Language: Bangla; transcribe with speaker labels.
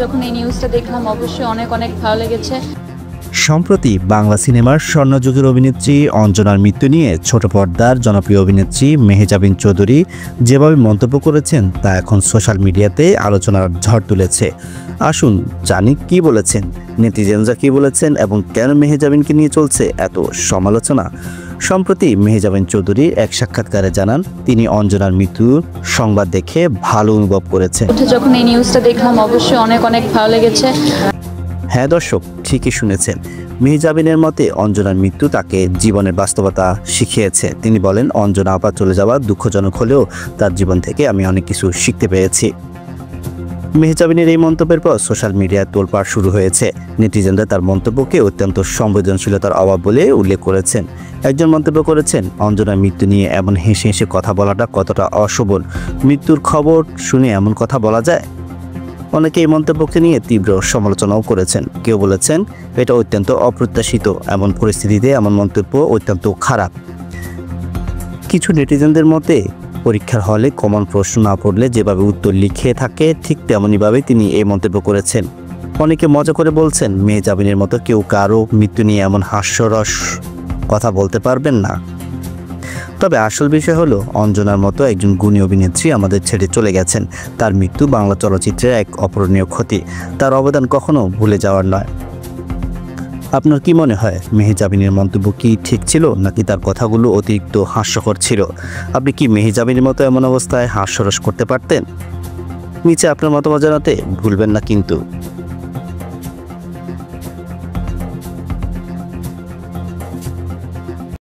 Speaker 1: যখন এই নিউজটা দেখলাম অবশ্যই অনেক অনেক ভালো লেগেছে।
Speaker 2: সম্প্রতি বাংলা সিনেমার স্বর্ণযুগের অভিনেত্রী অঞ্জনার মৃত্যু নিয়ে ছোট পর্দার জনপ্রিয় অভিনেত্রী মেহজাবিন চৌধুরী যেভাবে মন্তব্য করেছেন তা এখন সোশ্যাল মিডিয়াতে আলোচনার ঝড় তুলেছে। আসুন জানি কি বলেছেন নেটিজেনরা, কি বলেছেন এবং কেন মেহজাবিনকে নিয়ে চলছে এত সমালোচনা। সম্প্রতি মেহজাবিন চৌধুরী এক সাক্ষাৎকারে জানান তিনি অঞ্জনার মৃত্যুর সংবাদ দেখে ভালো অনুভব করেছেন।
Speaker 1: যখন এই নিউজটা দেখলাম অবশ্যই অনেক অনেক ভালো লেগেছে।
Speaker 2: হ্যাঁ দর্শক, ঠিকই শুনেছেন। মেহজাবিনের মতে অঞ্জনার মৃত্যু তাকে জীবনের বাস্তবতা শিখিয়েছে। তিনি বলেন, অঞ্জনা আপা চলে যাওয়া দুঃখজনক হলেও তার জীবন থেকে আমি অনেক কিছু শিখতে পেরেছি। মেহজাবিনের এই মন্তব্যের পর সোশ্যাল মিডিয়ায় তোলপাড় শুরু হয়েছে। নেটিজেনরা তার মন্তব্যকে অত্যন্ত সংবেদনশীলতার অভাব বলে উল্লেখ করেছেন। একজন মন্তব্য করেছেন, অঞ্জনার মৃত্যু নিয়ে এমন হেসে হেসে কথা বলাটা কতটা অশোভন। মৃত্যুর খবর শুনে এমন কথা বলা যায়? অনেকে এই মন্তব্যকে নিয়ে তীব্র সমালোচনাও করেছেন। কেউ বলেছেন এটা অত্যন্ত অপ্রত্যাশিত, এমন পরিস্থিতিতে এমন মন্তব্য অত্যন্ত খারাপ। কিছু নেটিজেনদের মতে পরীক্ষার হলে কমন প্রশ্ন না পড়লে যেভাবে উত্তর লিখে থাকে ঠিক তেমনইভাবে তিনি এই মন্তব্য করেছেন। অনেকে মজা করে বলছেন মেহজাবিনের মতো কেউ কারো মৃত্যু নিয়ে এমন হাস্যরস কথা বলতে পারবেন না। তবে আসল বিষয় হলো অঞ্জনার মতো একজন গুণী অভিনেত্রী আমাদের ছেড়ে চলে গেছেন। তার মৃত্যু বাংলা চলচ্চিত্রের এক অপূরণীয় ক্ষতি। তার অবদান কখনো ভুলে যাওয়ার নয়। আপনার কি মনে হয়, মেহজাবিনের মন্তব্য কি ঠিক ছিল নাকি তার কথাগুলো অতিরিক্ত হাস্যকর ছিল? আপনি কি মেহজাবিনের মতো এমন অবস্থায় হাস্যরস করতে পারতেন? নিচে আপনার মতামত জানাতে ভুলবেন না কিন্তু।